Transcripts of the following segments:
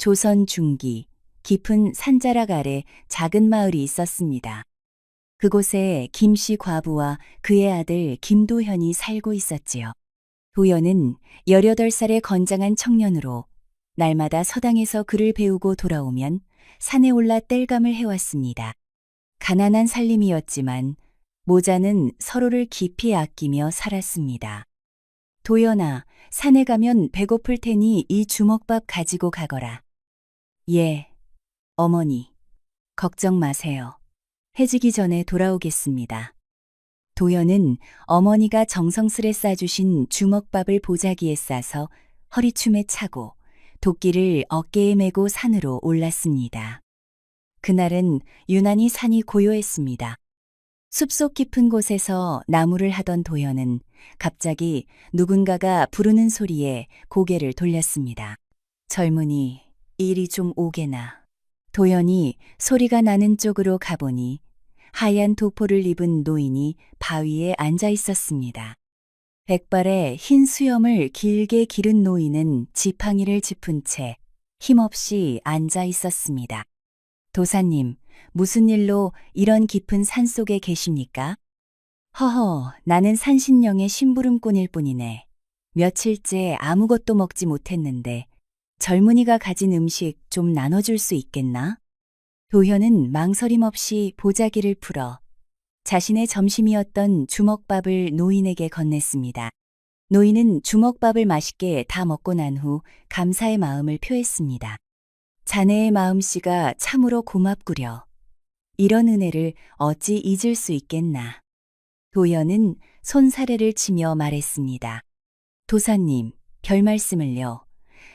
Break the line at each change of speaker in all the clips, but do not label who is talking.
조선 중기 깊은 산자락 아래 작은 마을이 있었습니다. 그곳에 김씨 과부와 그의 아들 김도현이 살고 있었지요. 도현은 18살의 건장한 청년으로 날마다 서당에서 글을 배우고 돌아오면 산에 올라 땔감을 해왔습니다. 가난한 살림이었지만 모자는 서로를 깊이 아끼며 살았습니다. 도연아, 산에 가면 배고플 테니 이 주먹밥 가지고 가거라. 예, 어머니, 걱정 마세요. 해지기 전에 돌아오겠습니다. 도연은 어머니가 정성스레 싸주신 주먹밥을 보자기에 싸서 허리춤에 차고 도끼를 어깨에 메고 산으로 올랐습니다. 그날은 유난히 산이 고요했습니다. 숲속 깊은 곳에서 나무를 하던 도연은 갑자기 누군가가 부르는 소리에 고개를 돌렸습니다. 젊은이, 이리 좀 오게나. 도연이 소리가 나는 쪽으로 가보니 하얀 도포를 입은 노인이 바위에 앉아 있었습니다. 백발에 흰 수염을 길게 기른 노인은 지팡이를 짚은 채 힘없이 앉아 있었습니다. 도사님, 무슨 일로 이런 깊은 산 속에 계십니까? 허허, 나는 산신령의 심부름꾼일 뿐이네. 며칠째 아무것도 먹지 못했는데 젊은이가 가진 음식 좀 나눠줄 수 있겠나? 도현은 망설임 없이 보자기를 풀어 자신의 점심이었던 주먹밥을 노인에게 건넸습니다. 노인은 주먹밥을 맛있게 다 먹고 난 후 감사의 마음을 표했습니다. 자네의 마음씨가 참으로 고맙구려. 이런 은혜를 어찌 잊을 수 있겠나. 도연은 손사래를 치며 말했습니다. 도사님, 별 말씀을요.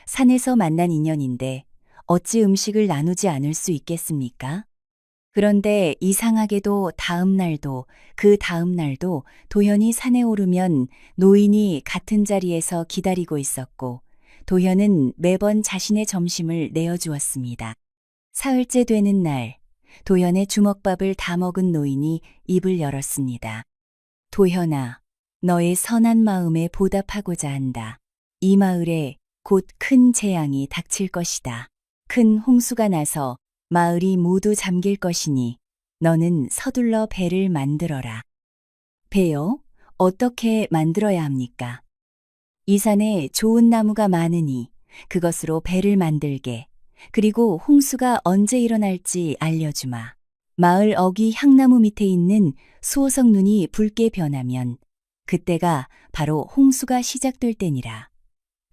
산에서 만난 인연인데 어찌 음식을 나누지 않을 수 있겠습니까? 그런데 이상하게도 다음 날도 그 다음 날도 도연이 산에 오르면 노인이 같은 자리에서 기다리고 있었고 도연은 매번 자신의 점심을 내어주었습니다. 사흘째 되는 날, 도연의 주먹밥을 다 먹은 노인이 입을 열었습니다. 도연아, 너의 선한 마음에 보답하고자 한다. 이 마을에 곧 큰 재앙이 닥칠 것이다. 큰 홍수가 나서 마을이 모두 잠길 것이니 너는 서둘러 배를 만들어라. 배요? 어떻게 만들어야 합니까? 이 산에 좋은 나무가 많으니 그것으로 배를 만들게. 그리고 홍수가 언제 일어날지 알려주마. 마을 어귀 향나무 밑에 있는 수호석 눈이 붉게 변하면 그때가 바로 홍수가 시작될 때니라.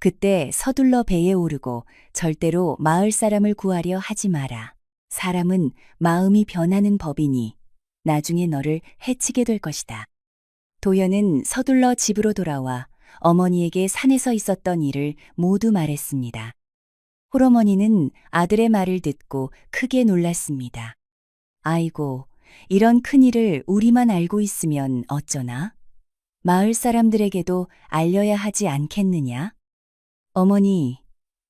그때 서둘러 배에 오르고 절대로 마을 사람을 구하려 하지 마라. 사람은 마음이 변하는 법이니 나중에 너를 해치게 될 것이다. 도연은 서둘러 집으로 돌아와 어머니에게 산에서 있었던 일을 모두 말했습니다. 홀어머니는 아들의 말을 듣고 크게 놀랐습니다. 아이고, 이런 큰일을 우리만 알고 있으면 어쩌나? 마을 사람들에게도 알려야 하지 않겠느냐? 어머니,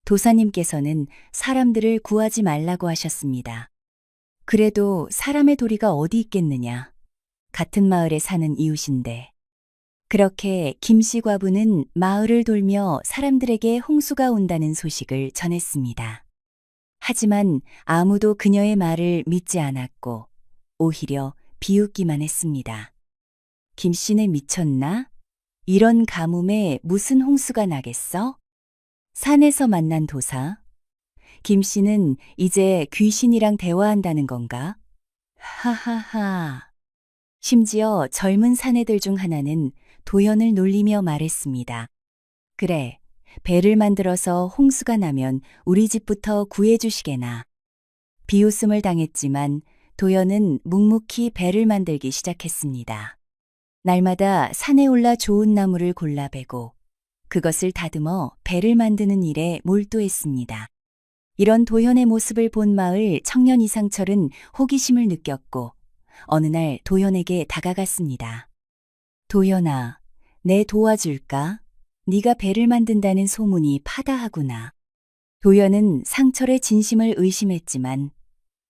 도사님께서는 사람들을 구하지 말라고 하셨습니다. 그래도 사람의 도리가 어디 있겠느냐? 같은 마을에 사는 이웃인데. 그렇게 김씨 과부는 마을을 돌며 사람들에게 홍수가 온다는 소식을 전했습니다. 하지만 아무도 그녀의 말을 믿지 않았고 오히려 비웃기만 했습니다. 김씨는 미쳤나? 이런 가뭄에 무슨 홍수가 나겠어? 산에서 만난 도사? 김씨는 이제 귀신이랑 대화한다는 건가? 하하하. 심지어 젊은 사내들 중 하나는 도연을 놀리며 말했습니다. 그래, 배를 만들어서 홍수가 나면 우리 집부터 구해주시게나. 비웃음을 당했지만 도연은 묵묵히 배를 만들기 시작했습니다. 날마다 산에 올라 좋은 나무를 골라 베고 그것을 다듬어 배를 만드는 일에 몰두했습니다. 이런 도연의 모습을 본 마을 청년 이상철은 호기심을 느꼈고 어느 날 도연에게 다가갔습니다. 도연아, 내 도와줄까? 네가 배를 만든다는 소문이 파다하구나. 도연은 상철의 진심을 의심했지만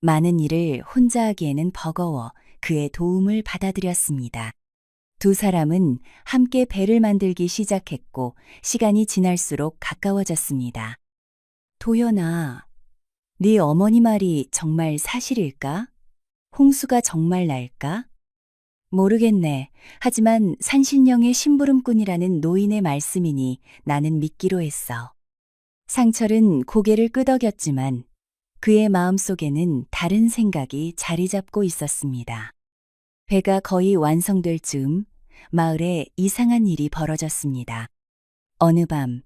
많은 일을 혼자 하기에는 버거워 그의 도움을 받아들였습니다. 두 사람은 함께 배를 만들기 시작했고 시간이 지날수록 가까워졌습니다. 도연아, 네 어머니 말이 정말 사실일까? 홍수가 정말 날까? 모르겠네. 하지만 산신령의 심부름꾼이라는 노인의 말씀이니 나는 믿기로 했어. 상철은 고개를 끄덕였지만 그의 마음속에는 다른 생각이 자리 잡고 있었습니다. 배가 거의 완성될 즈음 마을에 이상한 일이 벌어졌습니다. 어느 밤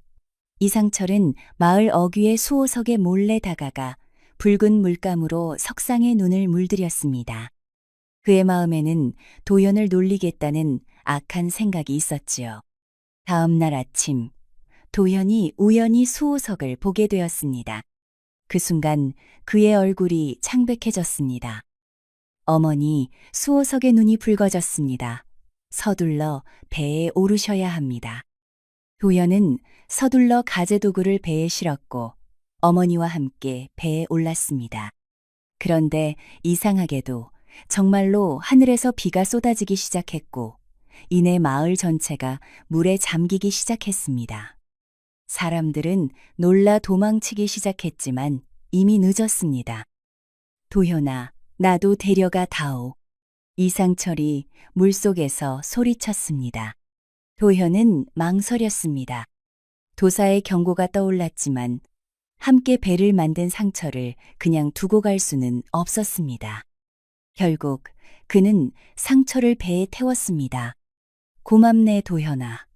이상철은 마을 어귀의 수호석에 몰래 다가가 붉은 물감으로 석상의 눈을 물들였습니다. 그의 마음에는 도연을 놀리겠다는 악한 생각이 있었지요. 다음 날 아침 도연이 우연히 수호석을 보게 되었습니다. 그 순간 그의 얼굴이 창백해졌습니다. 어머니, 수호석의 눈이 붉어졌습니다. 서둘러 배에 오르셔야 합니다. 도연은 서둘러 가재도구를 배에 실었고 어머니와 함께 배에 올랐습니다. 그런데 이상하게도 정말로 하늘에서 비가 쏟아지기 시작했고 이내 마을 전체가 물에 잠기기 시작했습니다. 사람들은 놀라 도망치기 시작했지만 이미 늦었습니다. 도현아, 나도 데려가 다오. 이상철이 물속에서 소리쳤습니다. 도현은 망설였습니다. 도사의 경고가 떠올랐지만 함께 배를 만든 상철을 그냥 두고 갈 수는 없었습니다. 결국 그는 상철을 배에 태웠습니다. 고맙네 도현아.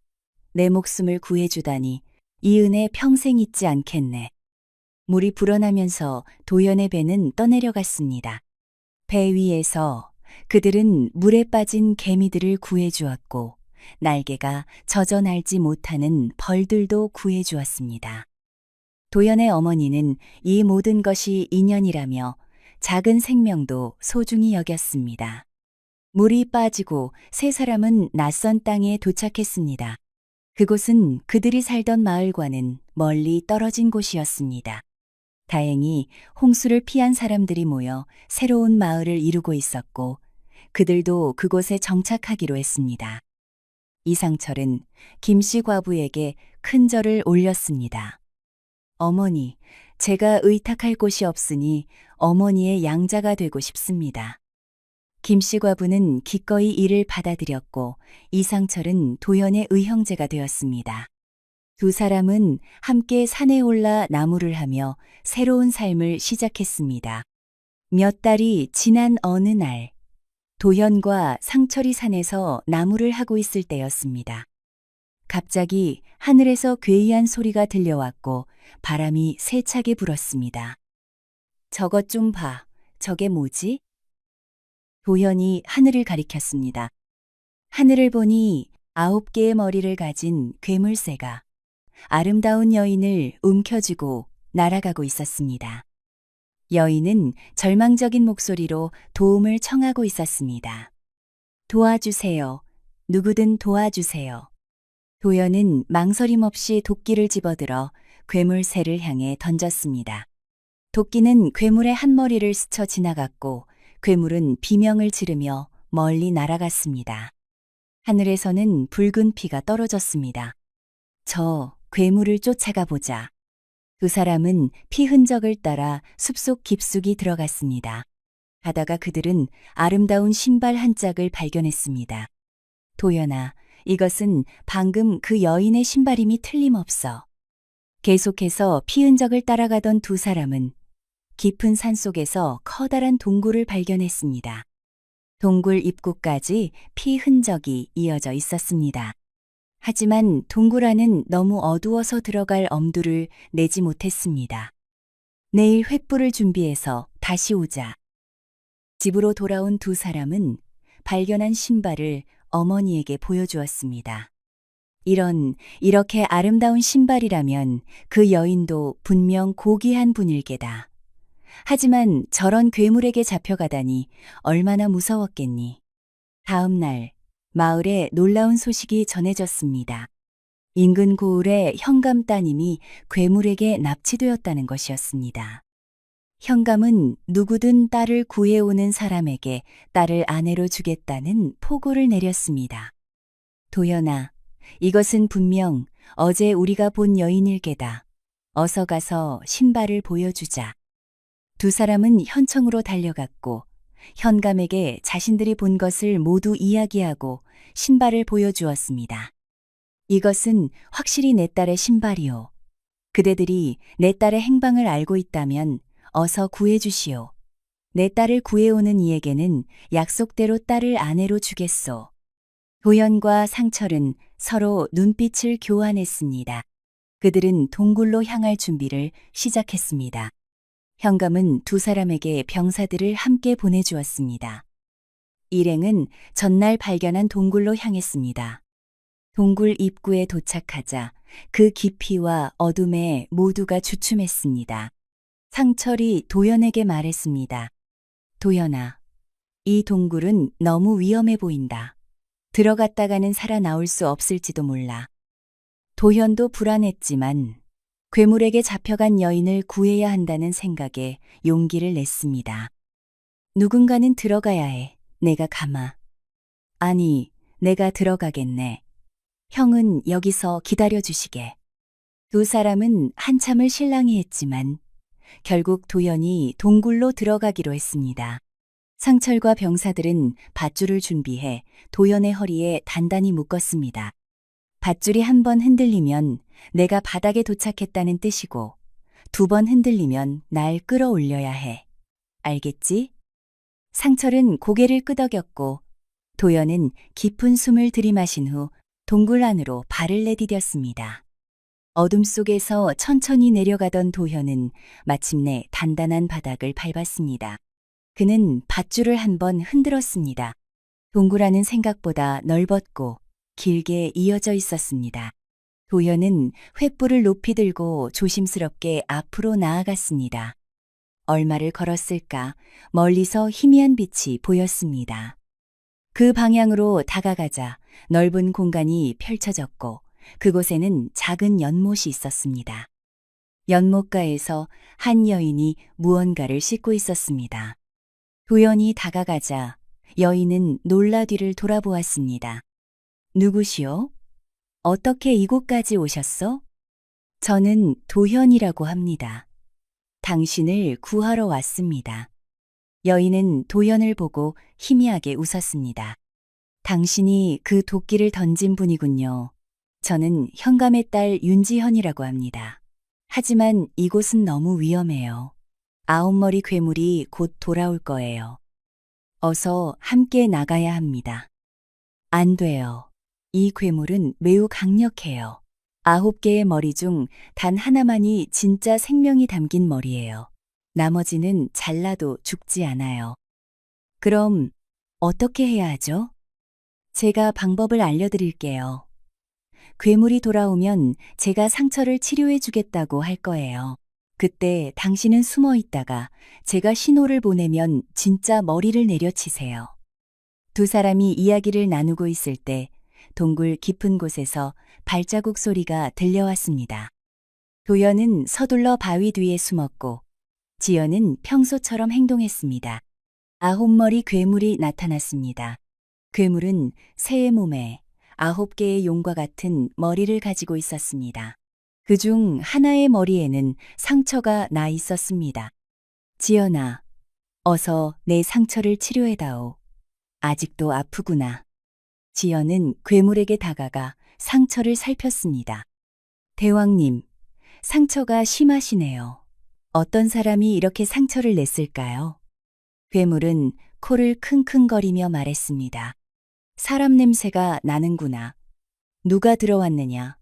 내 목숨을 구해주다니 이 은혜 평생 잊지 않겠네. 물이 불어나면서 도연의 배는 떠내려갔습니다. 배 위에서 그들은 물에 빠진 개미들을 구해주었고 날개가 젖어 날지 못하는 벌들도 구해주었습니다. 도연의 어머니는 이 모든 것이 인연이라며 작은 생명도 소중히 여겼습니다. 물이 빠지고 세 사람은 낯선 땅에 도착했습니다. 그곳은 그들이 살던 마을과는 멀리 떨어진 곳이었습니다. 다행히 홍수를 피한 사람들이 모여 새로운 마을을 이루고 있었고 그들도 그곳에 정착하기로 했습니다. 이상철은 김씨 과부에게 큰 절을 올렸습니다. 어머니, 제가 의탁할 곳이 없으니 어머니의 양자가 되고 싶습니다. 김씨 과부는 기꺼이 이를 받아들였고 이상철은 도연의 의형제가 되었습니다. 두 사람은 함께 산에 올라 나무를 하며 새로운 삶을 시작했습니다. 몇 달이 지난 어느 날, 도현과 상철이 산에서 나무를 하고 있을 때였습니다. 갑자기 하늘에서 괴이한 소리가 들려왔고 바람이 세차게 불었습니다. 저것 좀 봐. 저게 뭐지? 도현이 하늘을 가리켰습니다. 하늘을 보니 9개의 머리를 가진 괴물새가 아름다운 여인을 움켜쥐고 날아가고 있었습니다. 여인은 절망적인 목소리로 도움을 청하고 있었습니다. 도와주세요. 누구든 도와주세요. 도연은 망설임 없이 도끼를 집어들어 괴물새를 향해 던졌습니다. 도끼는 괴물의 한 머리를 스쳐 지나갔고 괴물은 비명을 지르며 멀리 날아갔습니다. 하늘에서는 붉은 피가 떨어졌습니다. 저 괴물을 쫓아가 보자. 두 사람은 피 흔적을 따라 숲속 깊숙이 들어갔습니다. 가다가 그들은 아름다운 신발 한 짝을 발견했습니다. 도연아, 이것은 방금 그 여인의 신발임이 틀림없어. 계속해서 피 흔적을 따라가던 두 사람은 깊은 산속에서 커다란 동굴을 발견했습니다. 동굴 입구까지 피 흔적이 이어져 있었습니다. 하지만 동굴 안은 너무 어두워서 들어갈 엄두를 내지 못했습니다. 내일 횃불을 준비해서 다시 오자. 집으로 돌아온 두 사람은 발견한 신발을 어머니에게 보여주었습니다. 이렇게 아름다운 신발이라면 그 여인도 분명 고귀한 분일 게다. 하지만 저런 괴물에게 잡혀가다니 얼마나 무서웠겠니. 다음 날 마을에 놀라운 소식이 전해졌습니다. 인근 고을의 현감 따님이 괴물에게 납치되었다는 것이었습니다. 현감은 누구든 딸을 구해오는 사람에게 딸을 아내로 주겠다는 포고를 내렸습니다. 도연아, 이것은 분명 어제 우리가 본 여인일 게다. 어서 가서 신발을 보여주자. 두 사람은 현청으로 달려갔고 현감에게 자신들이 본 것을 모두 이야기하고 신발을 보여주었습니다. 이것은 확실히 내 딸의 신발이오. 그대들이 내 딸의 행방을 알고 있다면 어서 구해주시오. 내 딸을 구해오는 이에게는 약속대로 딸을 아내로 주겠소. 도연과 상철은 서로 눈빛을 교환했습니다. 그들은 동굴로 향할 준비를 시작했습니다. 현감은 두 사람에게 병사들을 함께 보내주었습니다. 일행은 전날 발견한 동굴로 향했습니다. 동굴 입구에 도착하자 그 깊이와 어둠에 모두가 주춤했습니다. 상철이 도연에게 말했습니다. 도연아, 이 동굴은 너무 위험해 보인다. 들어갔다가는 살아나올 수 없을지도 몰라. 도연도 불안했지만 괴물에게 잡혀간 여인을 구해야 한다는 생각에 용기를 냈습니다. 누군가는 들어가야 해. 내가 가마. 아니, 내가 들어가겠네. 형은 여기서 기다려주시게. 두 사람은 한참을 실랑이 했지만 결국 도연이 동굴로 들어가기로 했습니다. 상철과 병사들은 밧줄을 준비해 도연의 허리에 단단히 묶었습니다. 밧줄이 한 번 흔들리면 내가 바닥에 도착했다는 뜻이고 두 번 흔들리면 날 끌어올려야 해. 알겠지? 상철은 고개를 끄덕였고 도연은 깊은 숨을 들이마신 후 동굴 안으로 발을 내디뎠습니다. 어둠 속에서 천천히 내려가던 도현은 마침내 단단한 바닥을 밟았습니다. 그는 밧줄을 한번 흔들었습니다. 동굴 안은 생각보다 넓었고 길게 이어져 있었습니다. 도현은 횃불을 높이 들고 조심스럽게 앞으로 나아갔습니다. 얼마를 걸었을까 멀리서 희미한 빛이 보였습니다. 그 방향으로 다가가자 넓은 공간이 펼쳐졌고 그곳에는 작은 연못이 있었습니다. 연못가에서 한 여인이 무언가를 씻고 있었습니다. 도연이 다가가자 여인은 놀라 뒤를 돌아보았습니다. 누구시오? 어떻게 이곳까지 오셨어? 저는 도현이라고 합니다. 당신을 구하러 왔습니다. 여인은 도연을 보고 희미하게 웃었습니다. 당신이 그 도끼를 던진 분이군요. 저는 현감의 딸 윤지현이라고 합니다. 하지만 이곳은 너무 위험해요. 9머리 괴물이 곧 돌아올 거예요. 어서 함께 나가야 합니다. 안 돼요. 이 괴물은 매우 강력해요. 9개의 머리 중 단 하나만이 진짜 생명이 담긴 머리예요. 나머지는 잘라도 죽지 않아요. 그럼 어떻게 해야 하죠? 제가 방법을 알려드릴게요. 괴물이 돌아오면 제가 상처를 치료해 주겠다고 할 거예요. 그때 당신은 숨어 있다가 제가 신호를 보내면 진짜 머리를 내려치세요. 두 사람이 이야기를 나누고 있을 때 동굴 깊은 곳에서 발자국 소리가 들려왔습니다. 도연은 서둘러 바위 뒤에 숨었고 지연은 평소처럼 행동했습니다. 9머리 괴물이 나타났습니다. 괴물은 새의 몸에 9개의 용과 같은 머리를 가지고 있었습니다. 그중 하나의 머리에는 상처가 나 있었습니다. 지연아, 어서 내 상처를 치료해다오. 아직도 아프구나. 지연은 괴물에게 다가가 상처를 살폈습니다. 대왕님, 상처가 심하시네요. 어떤 사람이 이렇게 상처를 냈을까요? 괴물은 코를 킁킁거리며 말했습니다. 사람 냄새가 나는구나. 누가 들어왔느냐?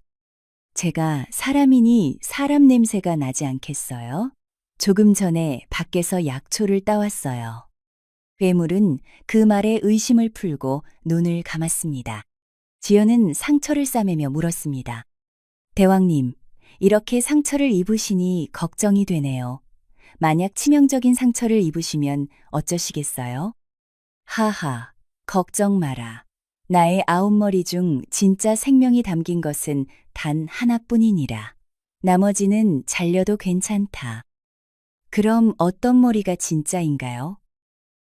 제가 사람이니 사람 냄새가 나지 않겠어요? 조금 전에 밖에서 약초를 따왔어요. 괴물은 그 말에 의심을 풀고 눈을 감았습니다. 지연은 상처를 싸매며 물었습니다. 대왕님, 이렇게 상처를 입으시니 걱정이 되네요. 만약 치명적인 상처를 입으시면 어쩌시겠어요? 하하, 걱정 마라. 나의 9머리 중 진짜 생명이 담긴 것은 단 하나뿐이니라. 나머지는 잘려도 괜찮다. 그럼 어떤 머리가 진짜인가요?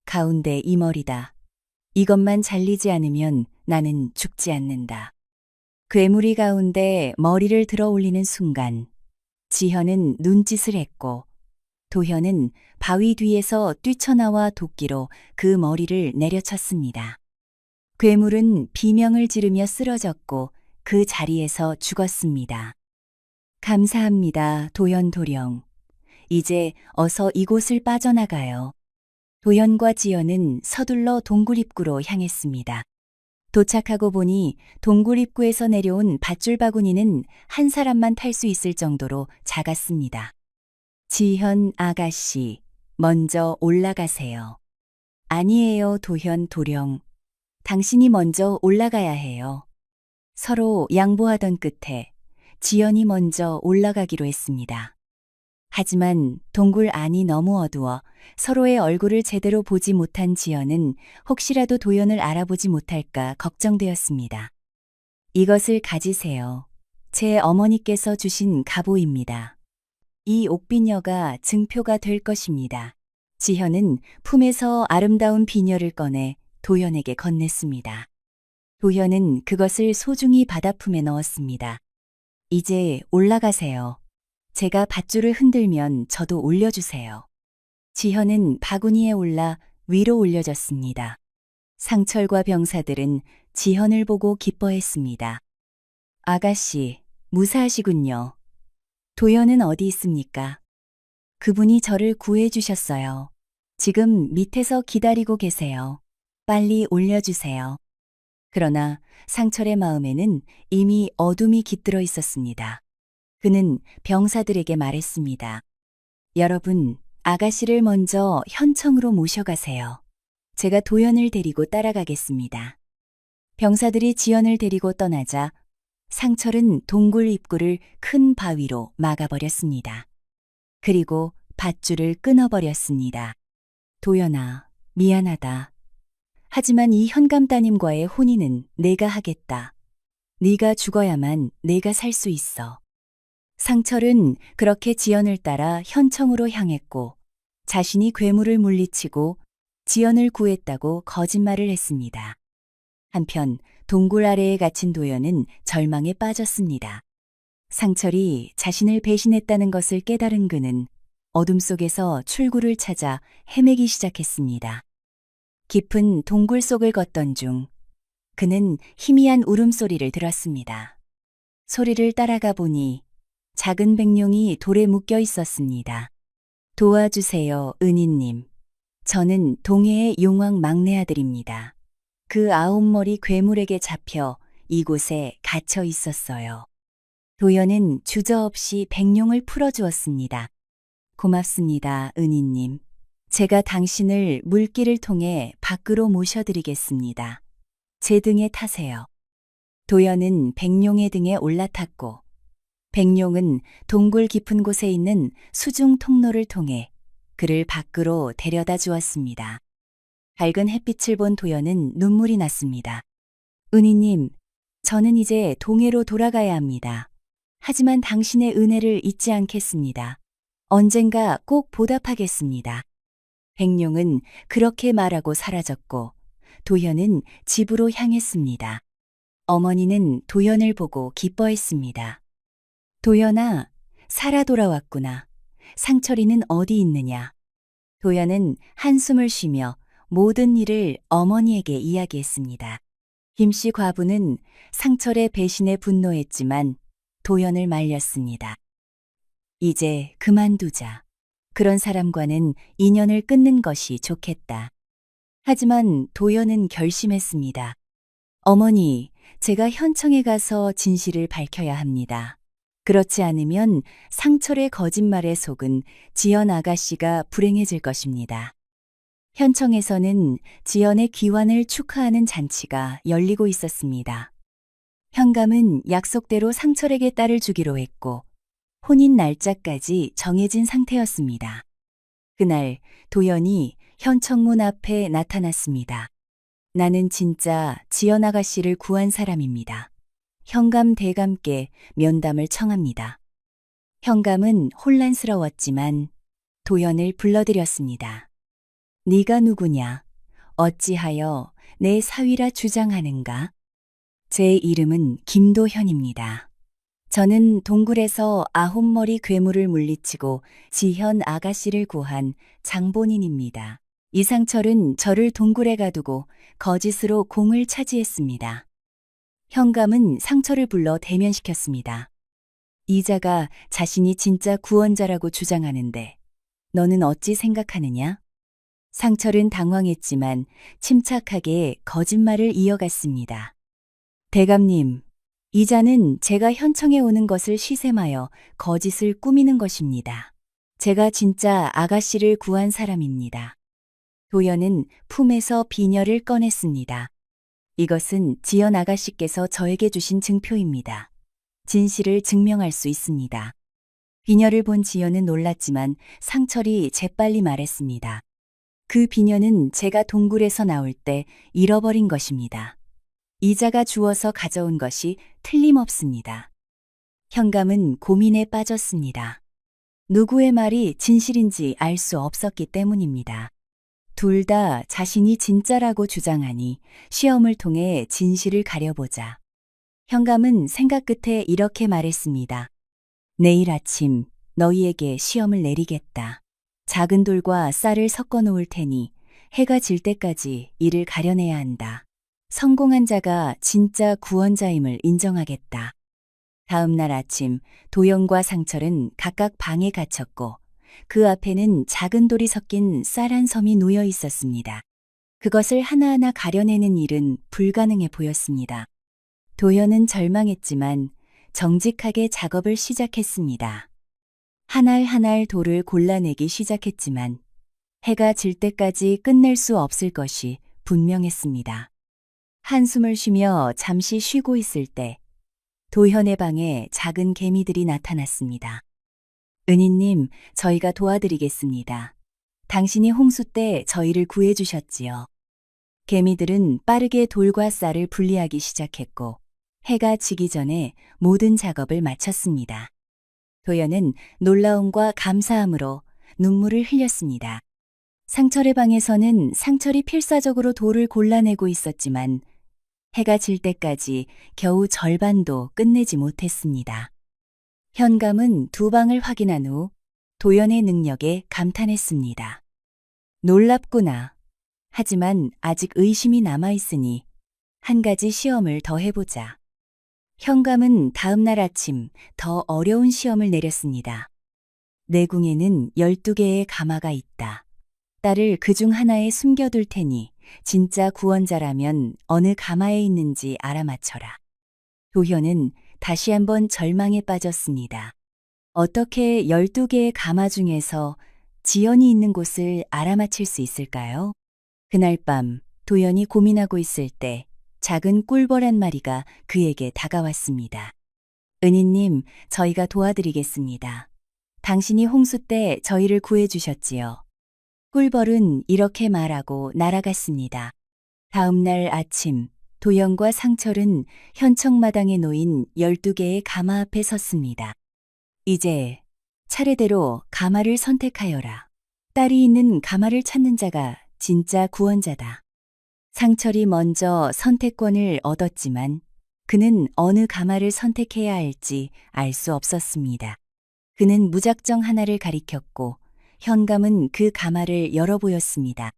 가운데 이 머리다. 이것만 잘리지 않으면 나는 죽지 않는다. 괴물이 가운데 머리를 들어 올리는 순간 지현은 눈짓을 했고 도현은 바위 뒤에서 뛰쳐나와 도끼로 그 머리를 내려쳤습니다. 괴물은 비명을 지르며 쓰러졌고 그 자리에서 죽었습니다. 감사합니다, 도현 도령. 이제 어서 이곳을 빠져나가요. 도현과 지연은 서둘러 동굴 입구로 향했습니다. 도착하고 보니 동굴 입구에서 내려온 밧줄 바구니는 한 사람만 탈 수 있을 정도로 작았습니다. 지현 아가씨, 먼저 올라가세요. 아니에요, 도현 도령. 당신이 먼저 올라가야 해요. 서로 양보하던 끝에 지연이 먼저 올라가기로 했습니다. 하지만 동굴 안이 너무 어두워 서로의 얼굴을 제대로 보지 못한 지연은 혹시라도 도연을 알아보지 못할까 걱정되었습니다. 이것을 가지세요. 제 어머니께서 주신 갑오입니다. 이 옥비녀가 증표가 될 것입니다. 지현은 품에서 아름다운 비녀를 꺼내 도연에게 건넸습니다. 도연은 그것을 소중히 바다품에 넣었습니다. 이제 올라가세요. 제가 밧줄을 흔들면 저도 올려주세요. 지현은 바구니에 올라 위로 올려졌습니다. 상철과 병사들은 지현을 보고 기뻐했습니다. 아가씨, 무사하시군요. 도연은 어디 있습니까? 그분이 저를 구해주셨어요. 지금 밑에서 기다리고 계세요. 빨리 올려주세요. 그러나 상철의 마음에는 이미 어둠이 깃들어 있었습니다. 그는 병사들에게 말했습니다. 여러분, 아가씨를 먼저 현청으로 모셔가세요. 제가 도연을 데리고 따라가겠습니다. 병사들이 지연을 데리고 떠나자 상철은 동굴 입구를 큰 바위로 막아버렸습니다. 그리고 밧줄을 끊어버렸습니다. 도연아, 미안하다. 하지만 이 현감 따님과의 혼인은 내가 하겠다. 네가 죽어야만 내가 살 수 있어. 상철은 그렇게 지연을 따라 현청으로 향했고 자신이 괴물을 물리치고 지연을 구했다고 거짓말을 했습니다. 한편 동굴 아래에 갇힌 도연은 절망에 빠졌습니다. 상철이 자신을 배신했다는 것을 깨달은 그는 어둠 속에서 출구를 찾아 헤매기 시작했습니다. 깊은 동굴 속을 걷던 중 그는 희미한 울음소리를 들었습니다. 소리를 따라가 보니 작은 백룡이 돌에 묶여 있었습니다. 도와주세요, 은희님. 저는 동해의 용왕 막내 아들입니다. 그 아홉머리 괴물에게 잡혀 이곳에 갇혀 있었어요. 도연은 주저없이 백룡을 풀어주었습니다. 고맙습니다, 은희님. 제가 당신을 물길을 통해 밖으로 모셔드리겠습니다. 제 등에 타세요. 도연은 백룡의 등에 올라탔고 백룡은 동굴 깊은 곳에 있는 수중 통로를 통해 그를 밖으로 데려다 주었습니다. 밝은 햇빛을 본 도연은 눈물이 났습니다. 은희님, 저는 이제 동해로 돌아가야 합니다. 하지만 당신의 은혜를 잊지 않겠습니다. 언젠가 꼭 보답하겠습니다. 백룡은 그렇게 말하고 사라졌고 도연은 집으로 향했습니다. 어머니는 도연을 보고 기뻐했습니다. 도연아, 살아 돌아왔구나. 상철이는 어디 있느냐? 도연은 한숨을 쉬며 모든 일을 어머니에게 이야기했습니다. 김씨 과부는 상철의 배신에 분노했지만 도연을 말렸습니다. 이제 그만두자. 그런 사람과는 인연을 끊는 것이 좋겠다. 하지만 도연은 결심했습니다. 어머니, 제가 현청에 가서 진실을 밝혀야 합니다. 그렇지 않으면 상철의 거짓말에 속은 지연 아가씨가 불행해질 것입니다. 현청에서는 지연의 귀환을 축하하는 잔치가 열리고 있었습니다. 현감은 약속대로 상철에게 딸을 주기로 했고 혼인 날짜까지 정해진 상태였습니다. 그날 도연이 현청문 앞에 나타났습니다. 나는 진짜 지연 아가씨를 구한 사람입니다. 현감 대감께 면담을 청합니다. 현감은 혼란스러웠지만 도연을 불러들였습니다. 네가 누구냐? 어찌하여 내 사위라 주장하는가? 제 이름은 김도현입니다. 저는 동굴에서 9머리 괴물을 물리치고 지현 아가씨를 구한 장본인입니다. 이상철은 저를 동굴에 가두고 거짓으로 공을 차지했습니다. 현감은 상철을 불러 대면시켰습니다. 이자가 자신이 진짜 구원자라고 주장하는데 너는 어찌 생각하느냐? 상철은 당황했지만 침착하게 거짓말을 이어갔습니다. 대감님, 이자는 제가 현청에 오는 것을 시샘하여 거짓을 꾸미는 것입니다. 제가 진짜 아가씨를 구한 사람입니다. 도연은 품에서 비녀를 꺼냈습니다. 이것은 지연 아가씨께서 저에게 주신 증표입니다. 진실을 증명할 수 있습니다. 비녀를 본 지연은 놀랐지만 상철이 재빨리 말했습니다. 그 비녀는 제가 동굴에서 나올 때 잃어버린 것입니다. 이자가 주워서 가져온 것이 틀림없습니다. 현감은 고민에 빠졌습니다. 누구의 말이 진실인지 알 수 없었기 때문입니다. 둘 다 자신이 진짜라고 주장하니 시험을 통해 진실을 가려보자. 현감은 생각 끝에 이렇게 말했습니다. 내일 아침 너희에게 시험을 내리겠다. 작은 돌과 쌀을 섞어 놓을 테니 해가 질 때까지 이를 가려내야 한다. 성공한 자가 진짜 구원자임을 인정하겠다. 다음 날 아침 도연과 상철은 각각 방에 갇혔고 그 앞에는 작은 돌이 섞인 쌀 한 섬이 놓여 있었습니다. 그것을 하나하나 가려내는 일은 불가능해 보였습니다. 도연은 절망했지만 정직하게 작업을 시작했습니다. 한 알 한 알 돌을 골라내기 시작했지만 해가 질 때까지 끝낼 수 없을 것이 분명했습니다. 한숨을 쉬며 잠시 쉬고 있을 때 도현의 방에 작은 개미들이 나타났습니다. 은희님, 저희가 도와드리겠습니다. 당신이 홍수 때 저희를 구해주셨지요. 개미들은 빠르게 돌과 쌀을 분리하기 시작했고 해가 지기 전에 모든 작업을 마쳤습니다. 도연은 놀라움과 감사함으로 눈물을 흘렸습니다. 상철의 방에서는 상철이 필사적으로 돌을 골라내고 있었지만 해가 질 때까지 겨우 절반도 끝내지 못했습니다. 현감은 두 방을 확인한 후 도연의 능력에 감탄했습니다. 놀랍구나. 하지만 아직 의심이 남아있으니 한 가지 시험을 더 해보자. 현감은 다음 날 아침 더 어려운 시험을 내렸습니다. 내궁에는 12개의 가마가 있다. 딸을 그중 하나에 숨겨둘 테니 진짜 구원자라면 어느 가마에 있는지 알아맞혀라. 도현은 다시 한번 절망에 빠졌습니다. 어떻게 12개의 가마 중에서 지연이 있는 곳을 알아맞힐 수 있을까요? 그날 밤 도연이 고민하고 있을 때 작은 꿀벌 한 마리가 그에게 다가왔습니다. 은희님, 저희가 도와드리겠습니다. 당신이 홍수 때 저희를 구해주셨지요. 꿀벌은 이렇게 말하고 날아갔습니다. 다음 날 아침 도연과 상철은 현청마당에 놓인 12개의 가마 앞에 섰습니다. 이제 차례대로 가마를 선택하여라. 딸이 있는 가마를 찾는 자가 진짜 구원자다. 상철이 먼저 선택권을 얻었지만 그는 어느 가마를 선택해야 할지 알 수 없었습니다. 그는 무작정 하나를 가리켰고 현감은 그 가마를 열어 보였습니다.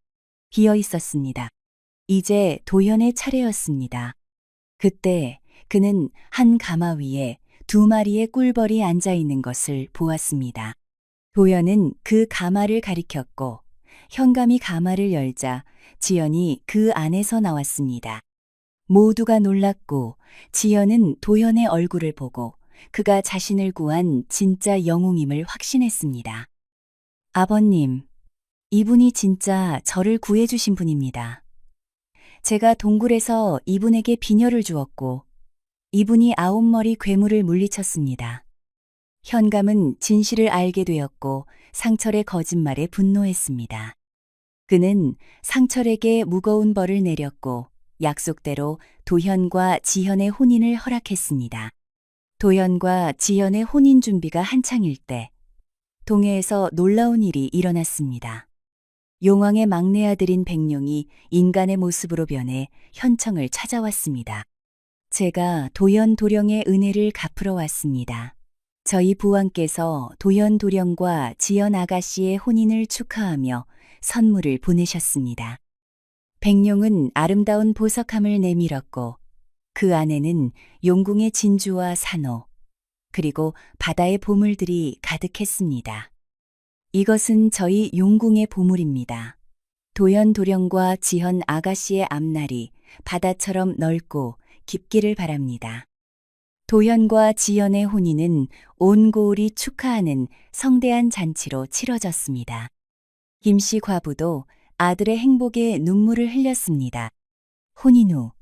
비어 있었습니다. 이제 도연의 차례였습니다. 그때 그는 한 가마 위에 2마리의 꿀벌이 앉아 있는 것을 보았습니다. 도연은 그 가마를 가리켰고 현감이 가마를 열자 지연이 그 안에서 나왔습니다. 모두가 놀랐고 지연은 도연의 얼굴을 보고 그가 자신을 구한 진짜 영웅임을 확신했습니다. 아버님, 이분이 진짜 저를 구해주신 분입니다. 제가 동굴에서 이분에게 비녀를 주었고 이분이 9머리 괴물을 물리쳤습니다. 현감은 진실을 알게 되었고 상철의 거짓말에 분노했습니다. 그는 상철에게 무거운 벌을 내렸고 약속대로 도현과 지현의 혼인을 허락했습니다. 도현과 지현의 혼인 준비가 한창일 때 동해에서 놀라운 일이 일어났습니다. 용왕의 막내 아들인 백룡이 인간의 모습으로 변해 현청을 찾아왔습니다. 제가 도연도령의 은혜를 갚으러 왔습니다. 저희 부왕께서 도연도령과 지연 아가씨의 혼인을 축하하며 선물을 보내셨습니다. 백룡은 아름다운 보석함을 내밀었고 그 안에는 용궁의 진주와 산호, 그리고 바다의 보물들이 가득했습니다. 이것은 저희 용궁의 보물입니다. 도연도령과 지현 아가씨의 앞날이 바다처럼 넓고 깊기를 바랍니다. 도연과 지연의 혼인은 온 고을이 축하하는 성대한 잔치로 치러졌습니다. 김씨 과부도 아들의 행복에 눈물을 흘렸습니다. 혼인 후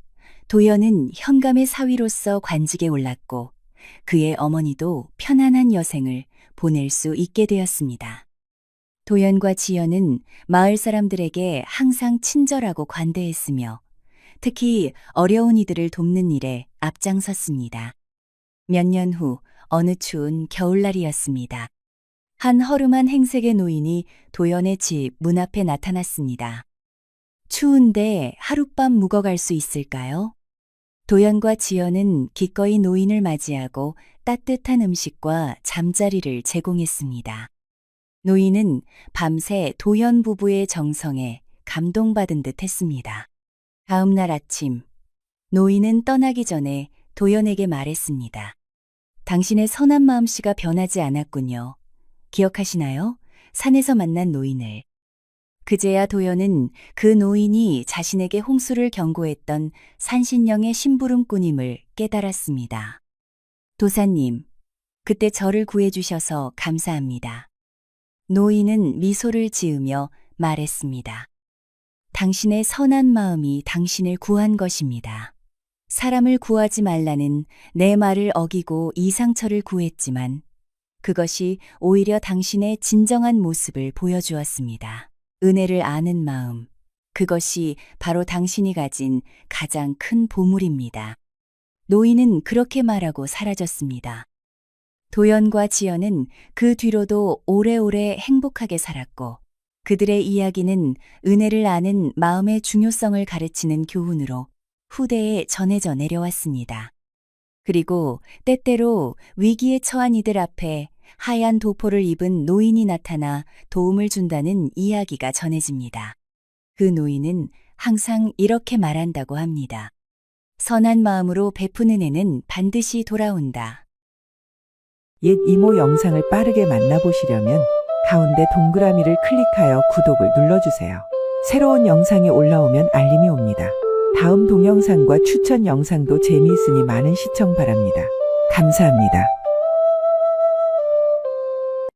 도연은 현감의 사위로서 관직에 올랐고 그의 어머니도 편안한 여생을 보낼 수 있게 되었습니다. 도연과 지연은 마을 사람들에게 항상 친절하고 관대했으며 특히 어려운 이들을 돕는 일에 앞장섰습니다. 몇 년 후 어느 추운 겨울날이었습니다. 한 허름한 행색의 노인이 도연의 집 문 앞에 나타났습니다. 추운데 하룻밤 묵어갈 수 있을까요? 도연과 지연은 기꺼이 노인을 맞이하고 따뜻한 음식과 잠자리를 제공했습니다. 노인은 밤새 도연 부부의 정성에 감동받은 듯 했습니다. 다음 날 아침, 노인은 떠나기 전에 도연에게 말했습니다. 당신의 선한 마음씨가 변하지 않았군요. 기억하시나요? 산에서 만난 노인을. 그제야 도연은 그 노인이 자신에게 홍수를 경고했던 산신령의 심부름꾼임을 깨달았습니다. 도사님, 그때 저를 구해주셔서 감사합니다. 노인은 미소를 지으며 말했습니다. 당신의 선한 마음이 당신을 구한 것입니다. 사람을 구하지 말라는 내 말을 어기고 이상철을 구했지만 그것이 오히려 당신의 진정한 모습을 보여주었습니다. 은혜를 아는 마음, 그것이 바로 당신이 가진 가장 큰 보물입니다. 노인은 그렇게 말하고 사라졌습니다. 도연과 지연은 그 뒤로도 오래오래 행복하게 살았고 그들의 이야기는 은혜를 아는 마음의 중요성을 가르치는 교훈으로 후대에 전해져 내려왔습니다. 그리고 때때로 위기에 처한 이들 앞에 하얀 도포를 입은 노인이 나타나 도움을 준다는 이야기가 전해집니다. 그 노인은 항상 이렇게 말한다고 합니다. 선한 마음으로 베푸는 애는 반드시 돌아온다.
옛 이모 영상을 빠르게 만나보시려면 가운데 동그라미를 클릭하여 구독을 눌러주세요. 새로운 영상이 올라오면 알림이 옵니다. 다음 동영상과 추천 영상도 재미있으니 많은 시청 바랍니다. 감사합니다.